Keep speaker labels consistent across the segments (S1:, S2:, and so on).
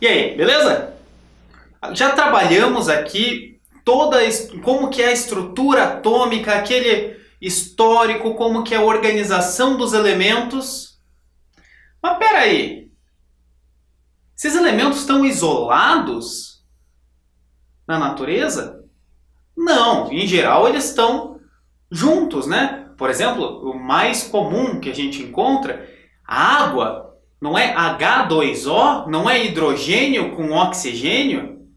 S1: E aí, beleza? Já trabalhamos aqui como que é a estrutura atômica, aquele histórico, como que é a organização dos elementos. Mas peraí, esses elementos estão isolados na natureza? Não, em geral eles estão juntos, né? Por exemplo, o mais comum que a gente encontra, a água. Não é H2O? Não é hidrogênio com oxigênio?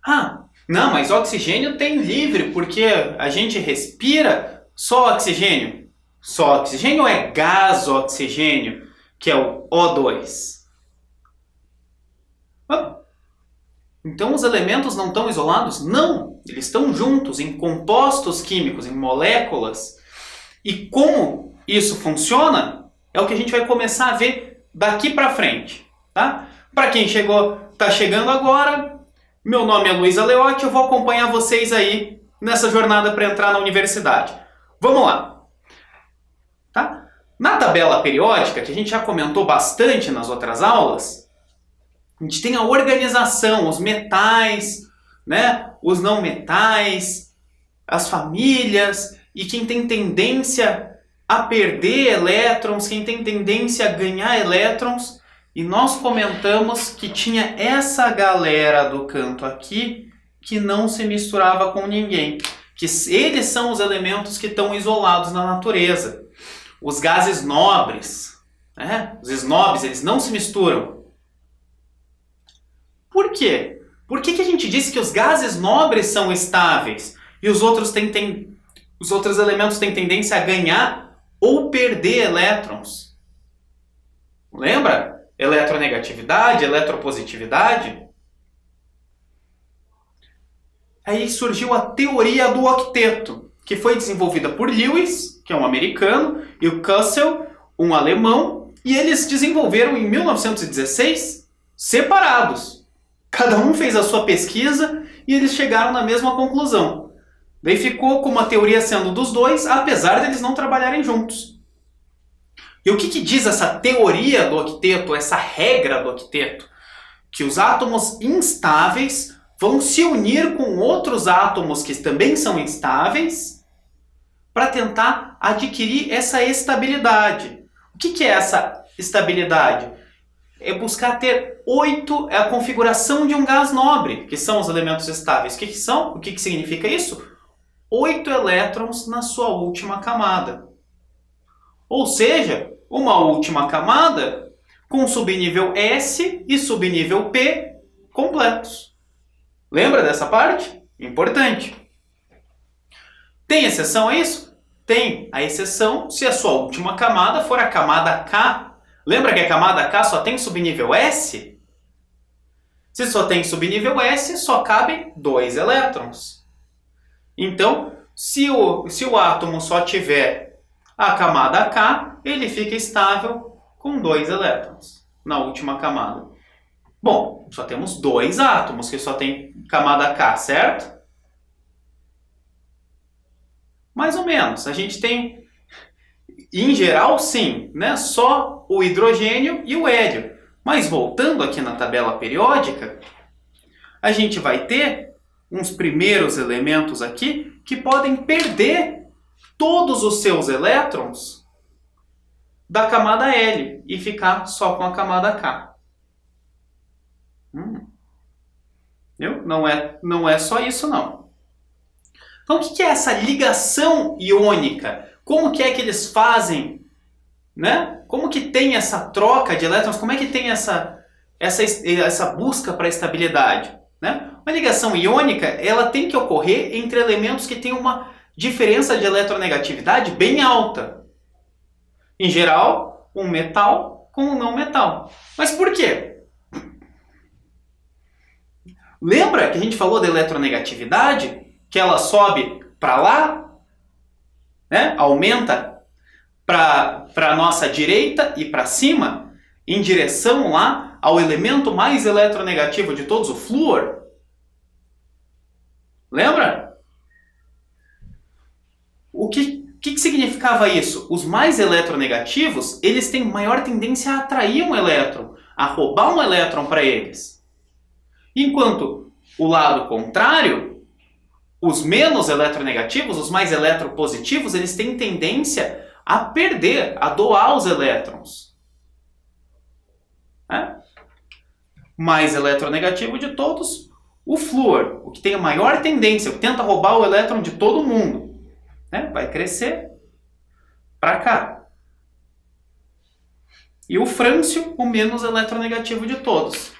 S1: Ah, não, mas oxigênio tem livre, porque a gente respira só oxigênio. Só oxigênio ou é gás oxigênio, que é o O2? Ah, então os elementos não estão isolados? Não, eles estão juntos em compostos químicos, em moléculas. E como isso funciona? É o que a gente vai começar a ver daqui para frente, tá? Para quem está chegando agora, meu nome é Luiz Aleotti, eu vou acompanhar vocês aí nessa jornada para entrar na universidade. Vamos lá, tá? Na tabela periódica, que a gente já comentou bastante nas outras aulas, a gente tem a organização, os metais, né? Os não metais, as famílias e quem tem tendência a perder elétrons, quem tem tendência a ganhar elétrons, e nós comentamos que tinha essa galera do canto aqui que não se misturava com ninguém, que eles são os elementos que estão isolados na natureza. Os gases nobres, né? Os snobs, eles não se misturam. Por quê? Por que a gente disse que os gases nobres são estáveis e os outros elementos têm tendência a ganhar ou perder elétrons? Lembra? Eletronegatividade, eletropositividade. Aí surgiu a teoria do octeto, que foi desenvolvida por Lewis, que é um americano, e o Kussel, um alemão, e eles desenvolveram em 1916 separados. Cada um fez a sua pesquisa e eles chegaram na mesma conclusão. Daí ficou como a teoria sendo dos dois, apesar de eles não trabalharem juntos. E o que diz essa teoria do octeto, essa regra do octeto? Que os átomos instáveis vão se unir com outros átomos que também são instáveis para tentar adquirir essa estabilidade. O que é essa estabilidade? É buscar ter 8, é a configuração de um gás nobre, que são os elementos estáveis. O que são? O que significa isso? 8 elétrons na sua última camada. Ou seja, uma última camada com subnível S e subnível P completos. Lembra dessa parte? Importante. Tem exceção a isso? Tem a exceção se a sua última camada for a camada K. Lembra que a camada K só tem subnível S? Se só tem subnível S, só cabem 2 elétrons. Então, se o átomo só tiver a camada K, ele fica estável com 2 elétrons na última camada. Bom, só temos 2 átomos que só tem camada K, certo? Mais ou menos. A gente tem, em geral, sim, né? Só o hidrogênio e o hélio. Mas voltando aqui na tabela periódica, a gente vai ter uns primeiros elementos aqui que podem perder todos os seus elétrons da camada L e ficar só com a camada K. Não é só isso, não. Então, o que é essa ligação iônica? Como que é que eles fazem? Né? Como que tem essa troca de elétrons? Como é que tem essa busca para estabilidade? Né? Uma ligação iônica, ela tem que ocorrer entre elementos que têm uma diferença de eletronegatividade bem alta. Em geral, um metal com um não metal. Mas por quê? Lembra que a gente falou da eletronegatividade? Que ela sobe para lá, né? Aumenta para a nossa direita e para cima, em direção lá ao elemento mais eletronegativo de todos, o flúor. Lembra? O que significava isso? Os mais eletronegativos, eles têm maior tendência a atrair um elétron. a roubar um elétron para eles. Enquanto o lado contrário, os menos eletronegativos, os mais eletropositivos, eles têm tendência a perder, a doar os elétrons. Mais eletronegativo de todos, o flúor, o que tem a maior tendência, o que tenta roubar o elétron de todo mundo, vai crescer para cá. E o frâncio, o menos eletronegativo de todos.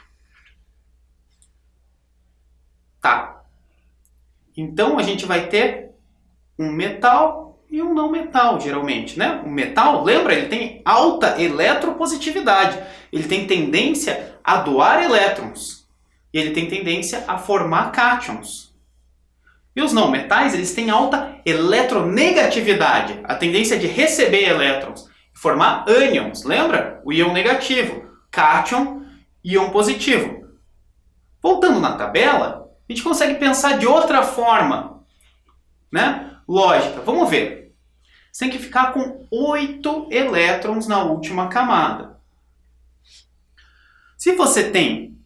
S1: Tá. Então a gente vai ter um metal e um não metal, geralmente, né? O metal, lembra, ele tem alta eletropositividade. Ele tem tendência a doar elétrons. E ele tem tendência a formar cátions. E os não metais, eles têm alta eletronegatividade. A tendência de receber elétrons. Formar ânions, lembra? O íon negativo. Cátion, íon positivo. Voltando na tabela, a gente consegue pensar de outra forma, né? Lógica. Vamos ver. Você tem que ficar com 8 elétrons na última camada. Se você tem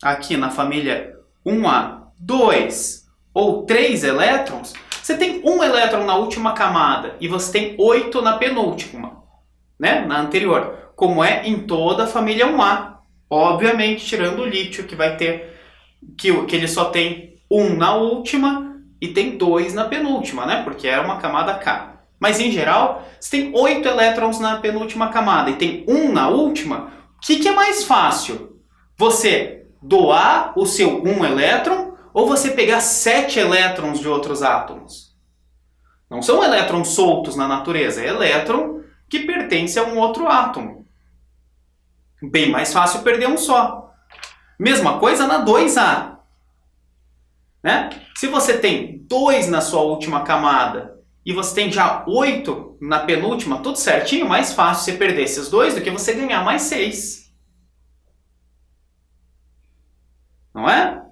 S1: aqui na família 1A, 2 ou 3 elétrons, você tem 1 elétron na última camada e você tem 8 na penúltima, né? Na anterior, como é em toda a família 1A. Obviamente, tirando o lítio, que vai ter que ele só tem 1 na última e tem 2 na penúltima, né? Porque é uma camada K. Mas, em geral, você tem 8 elétrons na penúltima camada e tem 1 na última. O que é mais fácil? Você doar o seu 1 elétron ou você pegar 7 elétrons de outros átomos? Não são elétrons soltos na natureza, é elétron que pertence a um outro átomo. Bem mais fácil perder um só. Mesma coisa na 2A. Né? Se você tem 2 na sua última camada e você tem já 8 na penúltima, tudo certinho, mais fácil você perder esses 2 do que você ganhar mais 6. Não é?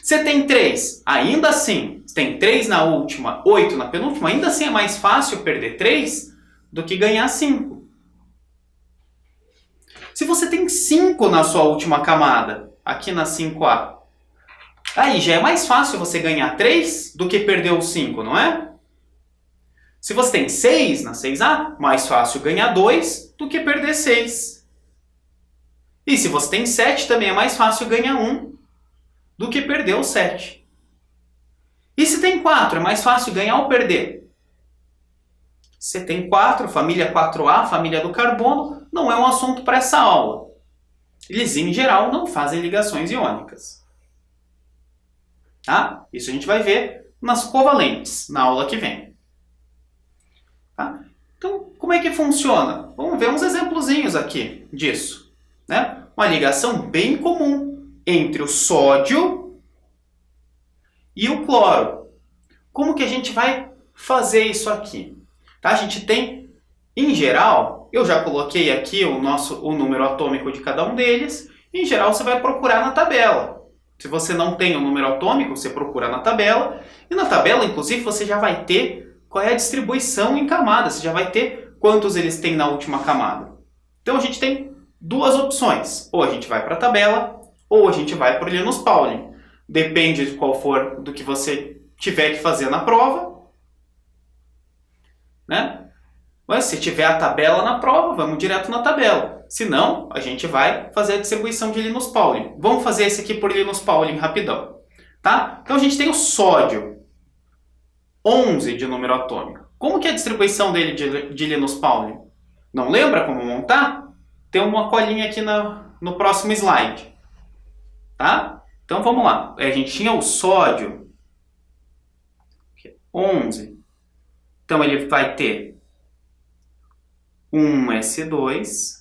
S1: Você tem 3, ainda assim, você tem 3 na última, 8 na penúltima, ainda assim é mais fácil perder 3 do que ganhar 5. Se você tem 5 na sua última camada, aqui na 5A, aí já é mais fácil você ganhar 3 do que perder os 5, não é? Se você tem 6 na 6A, mais fácil ganhar 2 do que perder 6. E se você tem 7, também é mais fácil ganhar 1 do que perder o 7. E se tem 4, é mais fácil ganhar ou perder? Se tem 4, família 4A, família do carbono, não é um assunto para essa aula. Eles, em geral, não fazem ligações iônicas. Tá? Isso a gente vai ver nas covalentes, na aula que vem. Tá? Então, como é que funciona? Vamos ver uns exemplozinhos aqui disso. Né? Uma ligação bem comum entre o sódio e o cloro. Como que a gente vai fazer isso aqui? Tá? A gente tem, em geral, eu já coloquei aqui o número atômico de cada um deles. Em geral, você vai procurar na tabela. Se você não tem o número atômico, você procura na tabela. E na tabela, inclusive, você já vai ter qual é a distribuição em camadas. Você já vai ter quantos eles têm na última camada. Então, a gente tem duas opções. Ou a gente vai para a tabela, ou a gente vai para o Linus Pauling. Depende de qual for do que você tiver que fazer na prova. Né? Mas se tiver a tabela na prova, vamos direto na tabela. Se não, a gente vai fazer a distribuição de Linus Pauling. Vamos fazer esse aqui por Linus Pauling rapidão. Tá? Então a gente tem o sódio. 11 de número atômico. Como que é a distribuição dele de Linus Pauling? Não lembra como montar? Tem uma colinha aqui no próximo slide. Tá? Então vamos lá. A gente tinha o sódio 11. Então ele vai ter 1s2,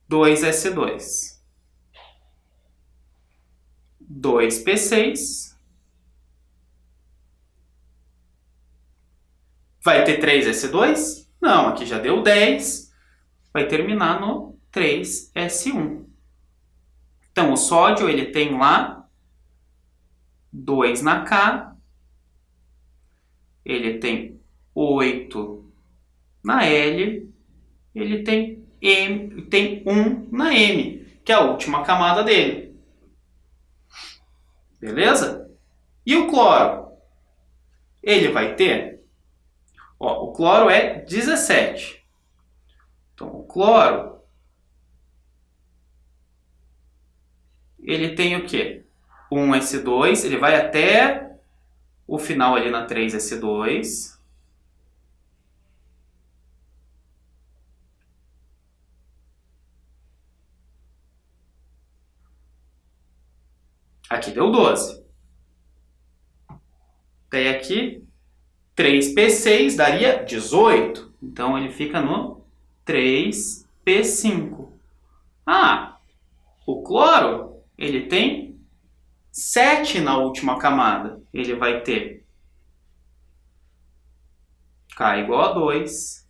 S1: 2s2, 2p6, vai ter 3s2? Não, aqui já deu 10, vai terminar no 3s1. Então o sódio ele tem lá 2 na K, ele tem 8 na L, ele tem 1 na M, que é a última camada dele. Beleza? E o cloro? Ele vai ter... Ó, o cloro é 17. Então, o cloro... ele tem o quê? 1s2, ele vai até o final ali na 3s2. Aqui deu 12. Daí aqui, 3p6 daria 18. Então, ele fica no 3p5. Ah, o cloro, ele tem 7 na última camada. Ele vai ter K igual a 2,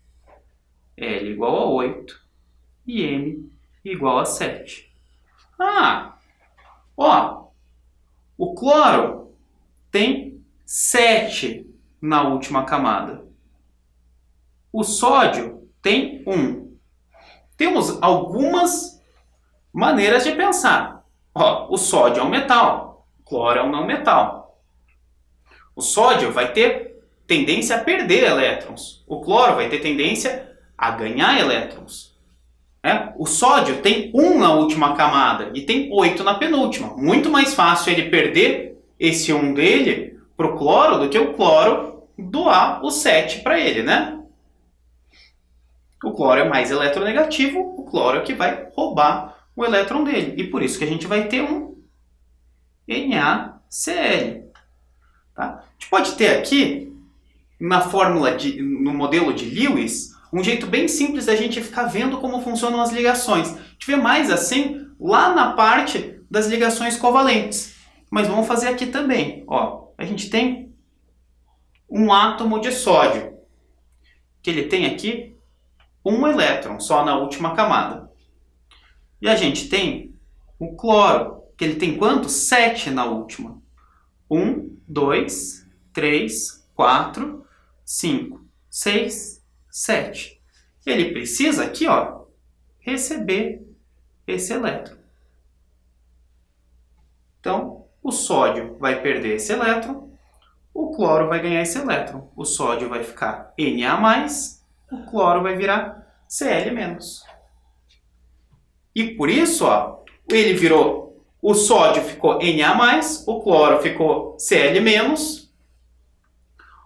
S1: L igual a 8 e M igual a 7. Ah, ó, o cloro tem 7 na última camada. O sódio tem 1. Temos algumas maneiras de pensar. Ó, o sódio é um metal, o cloro é um não metal. O sódio vai ter tendência a perder elétrons. O cloro vai ter tendência a ganhar elétrons. O sódio tem 1 na última camada e tem 8 na penúltima. Muito mais fácil ele perder esse 1 dele para o cloro do que o cloro doar o 7 para ele, né? O cloro é mais eletronegativo, o cloro é que vai roubar o elétron dele. E por isso que a gente vai ter um NaCl. Tá? A gente pode ter aqui, no modelo de Lewis, um jeito bem simples da gente ficar vendo como funcionam as ligações. A gente vê mais assim lá na parte das ligações covalentes. Mas vamos fazer aqui também. Ó, a gente tem um átomo de sódio, que ele tem aqui um elétron só na última camada. E a gente tem o cloro, que ele tem quanto? 7 na última. 1, 2, 3, 4, 5, 6, 7. Ele precisa aqui, ó, receber esse elétron. Então, o sódio vai perder esse elétron, o cloro vai ganhar esse elétron. O sódio vai ficar Na+, o cloro vai virar Cl-. E por isso, ó, ele virou, o sódio ficou Na+, o cloro ficou Cl-.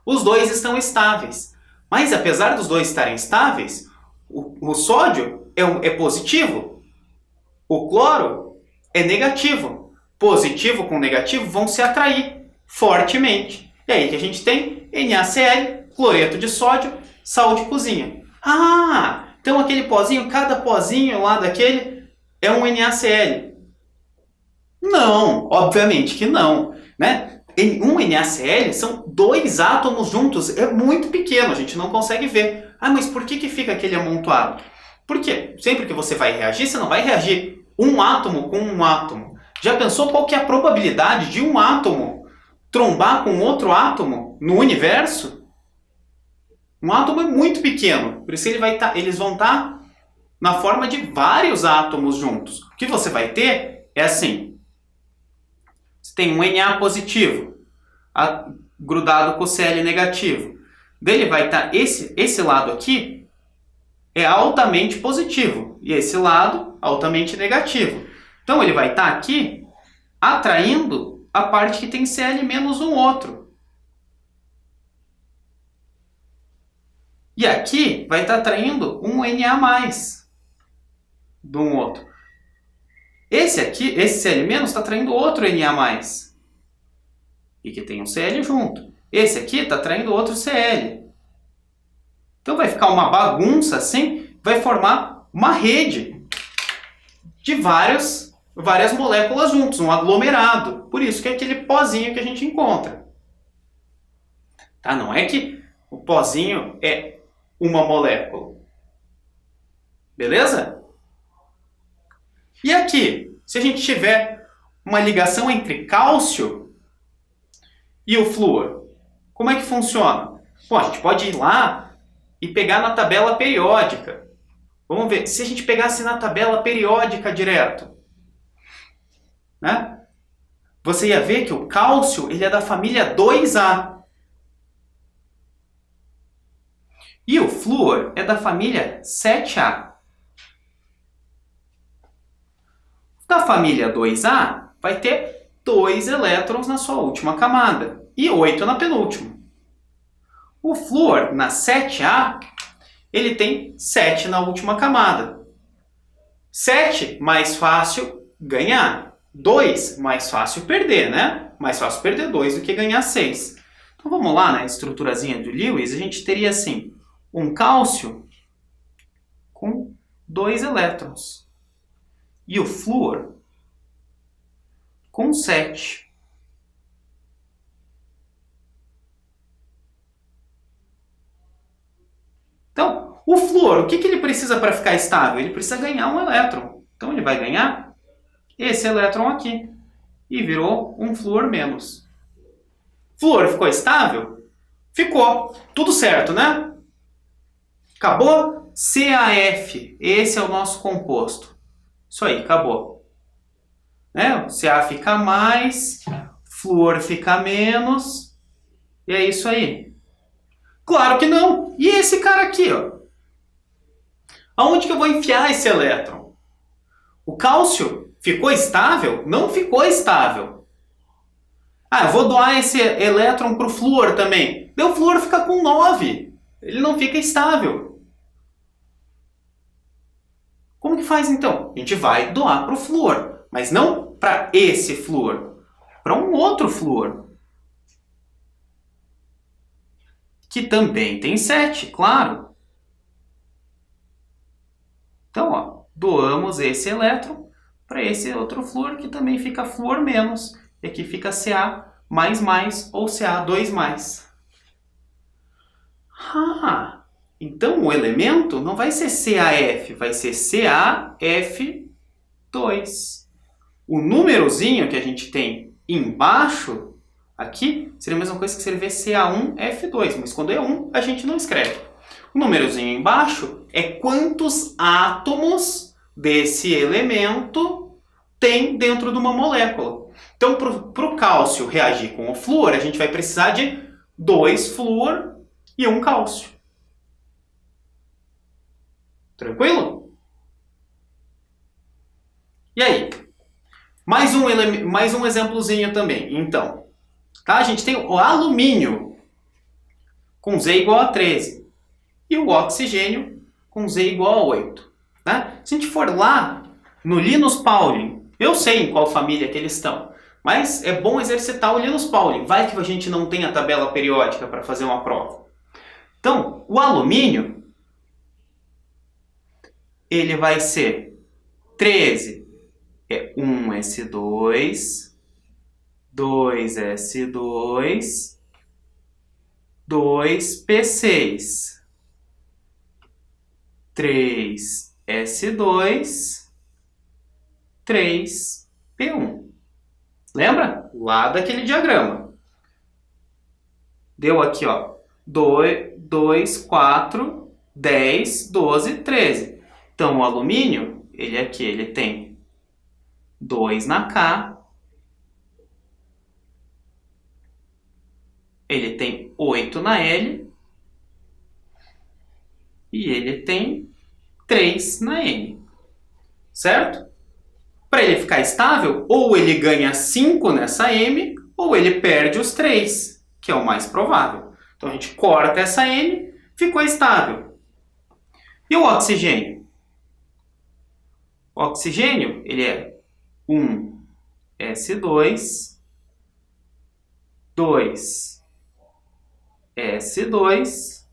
S1: Os dois estão estáveis. Mas apesar dos dois estarem estáveis, o sódio é positivo, o cloro é negativo. Positivo com negativo vão se atrair fortemente. E aí que a gente tem NaCl, cloreto de sódio, sal de cozinha. Ah, então aquele pozinho, cada pozinho lá daquele é um NaCl. Não, obviamente que não, né? Um NaCl são 2 átomos juntos, é muito pequeno, a gente não consegue ver. Ah, mas por que fica aquele amontoado? Porque sempre que você vai reagir, você não vai reagir um átomo com um átomo. Já pensou qual que é a probabilidade de um átomo trombar com outro átomo no universo? Um átomo é muito pequeno, por isso eles vão estar na forma de vários átomos juntos. O que você vai ter é assim, você tem um Na positivo grudado com o Cl negativo. Dele vai estar esse lado aqui é altamente positivo e esse lado altamente negativo. Então ele vai estar aqui atraindo a parte que tem Cl menos um outro. E aqui vai estar atraindo um Na+ de um outro. Esse aqui, esse Cl- está atraindo outro Na+. E que tem um Cl junto. Esse aqui está atraindo outro Cl. Então vai ficar uma bagunça assim, vai formar uma rede de várias moléculas juntos, um aglomerado. Por isso que é aquele pozinho que a gente encontra. Tá? Não é que o pozinho é uma molécula. Beleza? E aqui, se a gente tiver uma ligação entre cálcio e o flúor, como é que funciona? Bom, a gente pode ir lá e pegar na tabela periódica. Vamos ver, se a gente pegasse na tabela periódica direto, né? Você ia ver que o cálcio ele é da família 2A. E o flúor é da família 7A. Da família 2A vai ter 2 elétrons na sua última camada e 8 na penúltima. O flúor na 7A, ele tem 7 na última camada. 7, mais fácil ganhar. 2, mais fácil perder, né? Mais fácil perder 2 do que ganhar 6. Então vamos lá na estruturazinha do Lewis, a gente teria assim, um cálcio com 2 elétrons. E o flúor com 7. Então, o flúor, o que ele precisa para ficar estável? Ele precisa ganhar um elétron. Então, ele vai ganhar esse elétron aqui. E virou um flúor menos. Flúor ficou estável? Ficou. Tudo certo, né? Acabou? CaF. Esse é o nosso composto. Isso aí, acabou. Né? O Ca fica mais, flúor fica menos. E é isso aí. Claro que não. E esse cara aqui, ó? Aonde que eu vou enfiar esse elétron? O cálcio ficou estável? Não ficou estável. Ah, eu vou doar esse elétron para o flúor também. O flúor fica com 9. Ele não fica estável. Como que faz então? A gente vai doar para o flúor, mas não para esse flúor, para um outro flúor. Que também tem 7, claro. Então, ó, doamos esse elétron para esse outro flúor que também fica flúor menos. E aqui fica Ca mais ou Ca2+. Ah, então o elemento não vai ser CaF, vai ser CaF2. O númerozinho que a gente tem embaixo, aqui, seria a mesma coisa que escrever Ca1F2, mas quando é 1, a gente não escreve. O númerozinho embaixo é quantos átomos desse elemento tem dentro de uma molécula. Então, para o cálcio reagir com o flúor, a gente vai precisar de 2 flúor e 1 cálcio. Tranquilo? E aí? Mais um exemplozinho também. Então, tá? A gente tem o alumínio com Z igual a 13 e o oxigênio com Z igual a 8. Né? Se a gente for lá no Linus Pauling, eu sei em qual família que eles estão, mas é bom exercitar o Linus Pauling. Vai que a gente não tem a tabela periódica para fazer uma prova. Então, o alumínio, ele vai ser 13, é 1s2, 2s2, 2p6, 3s2, 3p1. Lembra? Lá daquele diagrama. Deu aqui, ó, 2, 4, 10, 12, 13. Então, o alumínio, ele aqui, ele tem 2 na K, ele tem 8 na L e ele tem 3 na N. Certo? Para ele ficar estável, ou ele ganha 5 nessa M, ou ele perde os 3, que é o mais provável. Então, a gente corta essa N, ficou estável. E o oxigênio? O oxigênio, ele é 1s2, 2s2,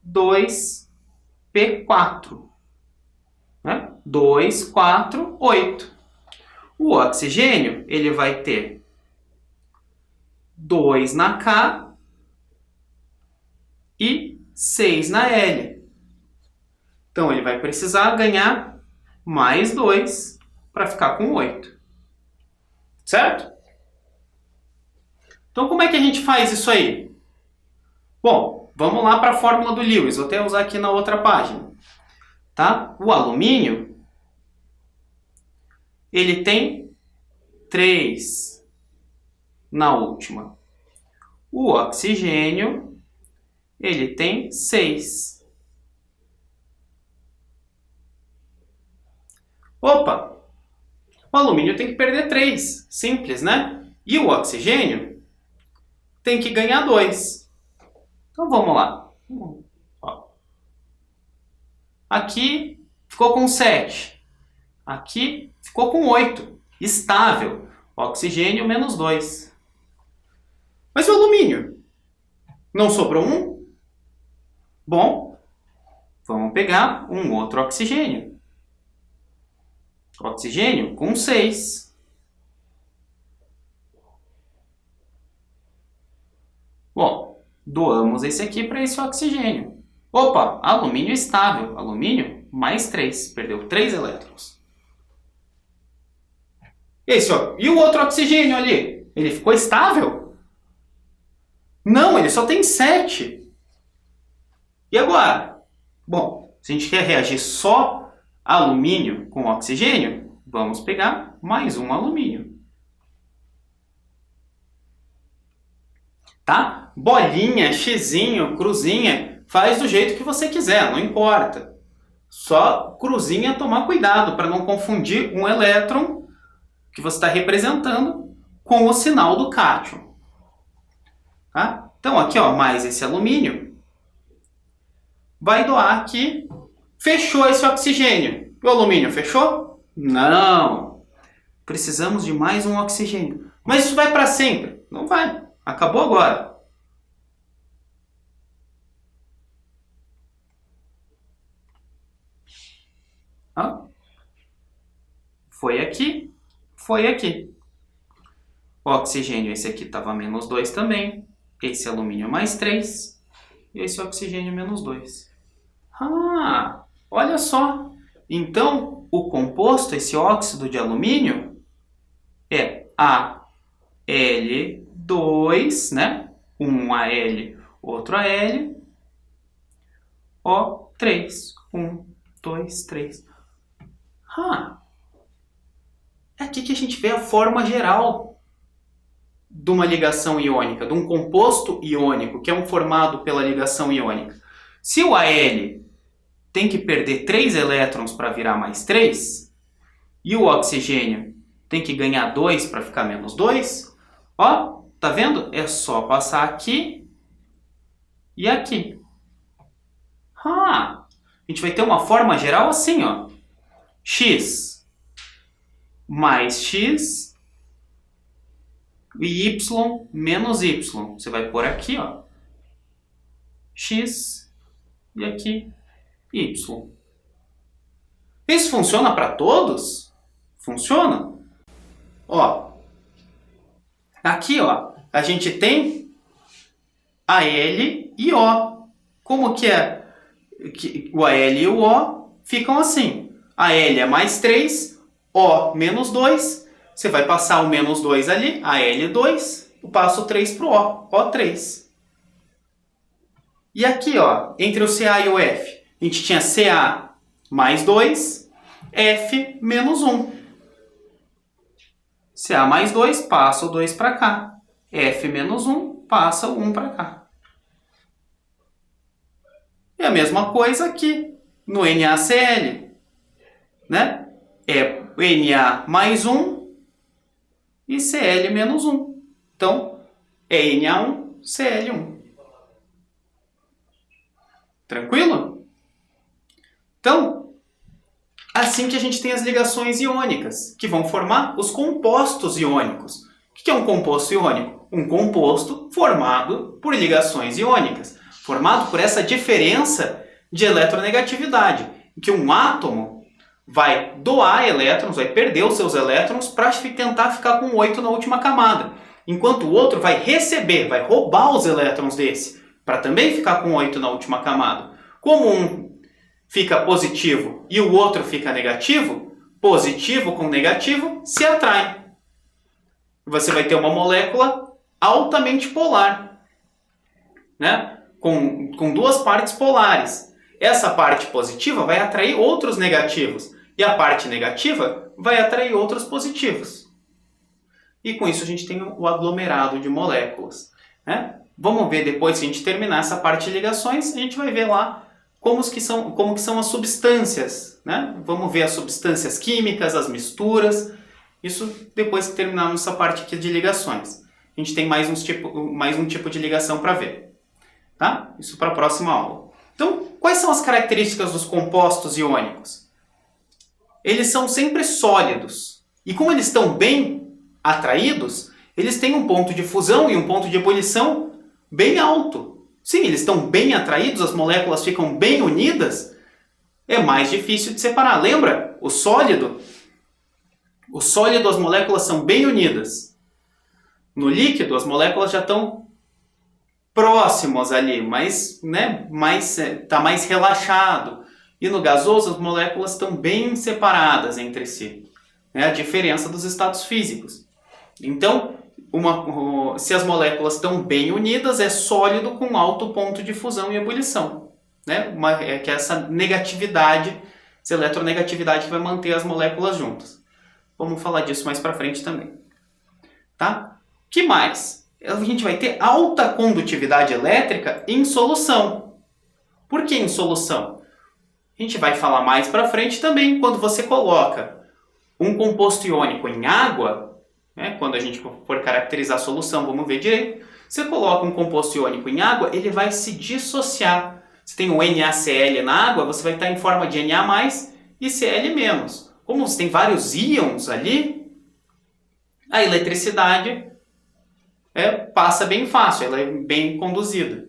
S1: 2p4. Né? 2, 4, 8. O oxigênio, ele vai ter 2 na K e 6 na L. Então, ele vai precisar ganhar mais 2 para ficar com 8. Certo? Então, como é que a gente faz isso aí? Bom, vamos lá para a fórmula do Lewis. Vou até usar aqui na outra página. Tá? O alumínio, ele tem 3 na última. O oxigênio, ele tem 6. Opa! O alumínio tem que perder 3. Simples, né? E o oxigênio tem que ganhar 2. Então vamos lá. Ó. Aqui ficou com 7. Aqui ficou com 8. Estável. Oxigênio menos 2. Mas o alumínio? Não sobrou 1? Bom, vamos pegar um outro oxigênio. Oxigênio com 6. Bom, doamos esse aqui para esse oxigênio. Opa, alumínio estável. Alumínio mais 3. Perdeu 3 elétrons. Esse, ó. E o outro oxigênio ali? Ele ficou estável? Não, ele só tem 7. E agora? Bom, se a gente quer reagir só alumínio com oxigênio, vamos pegar mais um alumínio. Tá? Bolinha, xizinho, cruzinha, faz do jeito que você quiser, não importa. Só cruzinha tomar cuidado para não confundir um elétron que você está representando com o sinal do cátion. Tá? Então aqui, ó, mais esse alumínio vai doar aqui. Fechou esse oxigênio. O alumínio fechou? Não. Precisamos de mais um oxigênio. Mas isso vai para sempre? Não vai. Acabou agora. Ah. Foi aqui. Foi aqui. O oxigênio, esse aqui estava menos 2 também. Esse alumínio mais 3. E esse oxigênio menos 2. Ah! Olha só, então o composto, esse óxido de alumínio, é Al2, né? Um Al, outro Al, O3. 1, 2, 3. É aqui que a gente vê a forma geral de uma ligação iônica, de um composto iônico, que é um formado pela ligação iônica. Se o Al tem que perder 3 elétrons para virar mais 3, e o oxigênio tem que ganhar 2 para ficar menos 2, ó, tá vendo? É só passar aqui e aqui. A gente vai ter uma forma geral assim, ó. X mais X e Y menos Y. Você vai pôr aqui, ó. X e aqui Y. Isso funciona para todos? Funciona? Ó, aqui, ó, a gente tem Al e O. Como que é? O Al e o O ficam assim. Al é mais 3, O menos 2. Você vai passar o menos 2 ali, Al2, eu passo o 3 para o O, O3. E aqui, ó, entre o Ca e o F, a gente tinha Ca mais 2, F menos 1. Ca mais 2, passa o 2 para cá. F menos 1, passa o 1 para cá. E a mesma coisa aqui, no NaCl. Né? É Na mais 1 e Cl menos 1. Então, é Na1, Cl1. Tranquilo? Então, assim que a gente tem as ligações iônicas, que vão formar os compostos iônicos. O que é um composto iônico? Um composto formado por ligações iônicas, formado por essa diferença de eletronegatividade, em que um átomo vai doar elétrons, vai perder os seus elétrons para tentar ficar com 8 na última camada, enquanto o outro vai receber, vai roubar os elétrons desse, para também ficar com 8 na última camada. Como um fica positivo e o outro fica negativo, positivo com negativo se atraem. Você vai ter uma molécula altamente polar, né? com duas partes polares. Essa parte positiva vai atrair outros negativos. E a parte negativa vai atrair outros positivos. E com isso a gente tem o aglomerado de moléculas, né? Vamos ver depois, se a gente terminar essa parte de ligações, a gente vai ver lá como que são as substâncias, né? Vamos ver as substâncias químicas, as misturas. Isso depois que terminarmos essa parte aqui de ligações. A gente tem mais um tipo de ligação para ver. Tá? Isso para a próxima aula. Então, quais são as características dos compostos iônicos? Eles são sempre sólidos. E como eles estão bem atraídos, eles têm um ponto de fusão e um ponto de ebulição bem alto. Sim, eles estão bem atraídos, as moléculas ficam bem unidas, é mais difícil de separar. Lembra? O sólido, as moléculas são bem unidas. No líquido, as moléculas já estão próximas ali, mas tá mais relaxado. E no gasoso, as moléculas estão bem separadas entre si. É a diferença dos estados físicos. Então, se as moléculas estão bem unidas, é sólido com alto ponto de fusão e ebulição. Né? Que é essa negatividade, essa eletronegatividade que vai manter as moléculas juntas. Vamos falar disso mais para frente também. Tá? Que mais? A gente vai ter alta condutividade elétrica em solução. Por que em solução? A gente vai falar mais para frente também. Quando você coloca um composto iônico em água, né, quando a gente for caracterizar a solução, vamos ver direito. Você coloca um composto iônico em água, ele vai se dissociar. Você tem o NaCl na água, você vai estar em forma de Na+, e Cl-. Como você tem vários íons ali, a eletricidade passa bem fácil, ela é bem conduzida.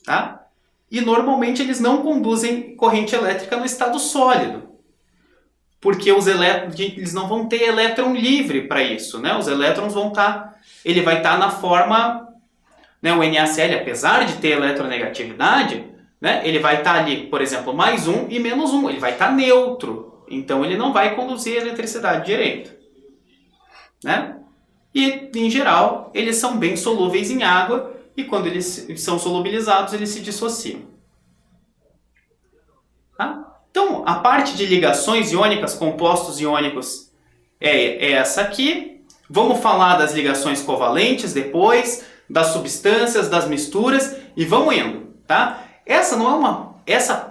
S1: Tá? E normalmente eles não conduzem corrente elétrica no estado sólido, porque eles não vão ter elétron livre para isso. Né? Os elétrons ele vai estar na forma, né, o NaCl, apesar de ter eletronegatividade, né, ele vai estar ali, por exemplo, +1 e -1, ele vai estar neutro, então ele não vai conduzir a eletricidade direito. Né? E, em geral, eles são bem solúveis em água e quando eles são solubilizados, eles se dissociam. Tá? Então, a parte de ligações iônicas, compostos iônicos, é essa aqui. Vamos falar das ligações covalentes depois, das substâncias, das misturas e vamos indo. Tá?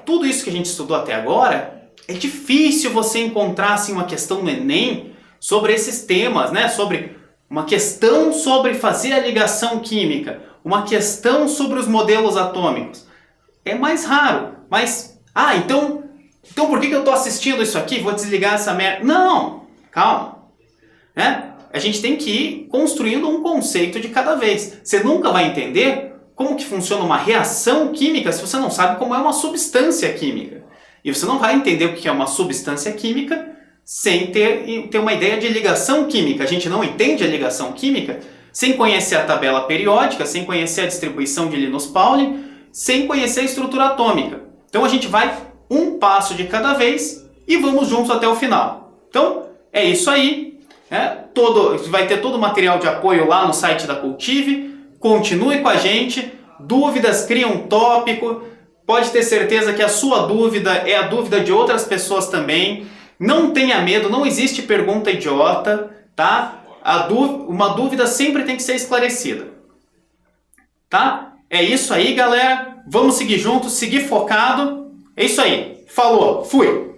S1: Tudo isso que a gente estudou até agora, é difícil você encontrar assim, uma questão no Enem sobre esses temas, né? Uma questão sobre fazer a ligação química, uma questão sobre os modelos atômicos. É mais raro, mas... então por que eu estou assistindo isso aqui? Vou desligar essa merda. Não, calma. Né? A gente tem que ir construindo um conceito de cada vez. Você nunca vai entender como que funciona uma reação química se você não sabe como é uma substância química. E você não vai entender o que é uma substância química sem ter uma ideia de ligação química. A gente não entende a ligação química sem conhecer a tabela periódica, sem conhecer a distribuição de Linus Pauling, sem conhecer a estrutura atômica. Então a gente vai um passo de cada vez e vamos juntos até o final. Então é isso aí. Vai ter todo o material de apoio lá no site da Cultive. Continue com a gente. Dúvidas, cria um tópico. Pode ter certeza que a sua dúvida é a dúvida de outras pessoas também. Não tenha medo, não existe pergunta idiota, tá? Uma dúvida sempre tem que ser esclarecida. Tá? É isso aí, galera. Vamos seguir juntos, seguir focado. É isso aí. Falou, fui!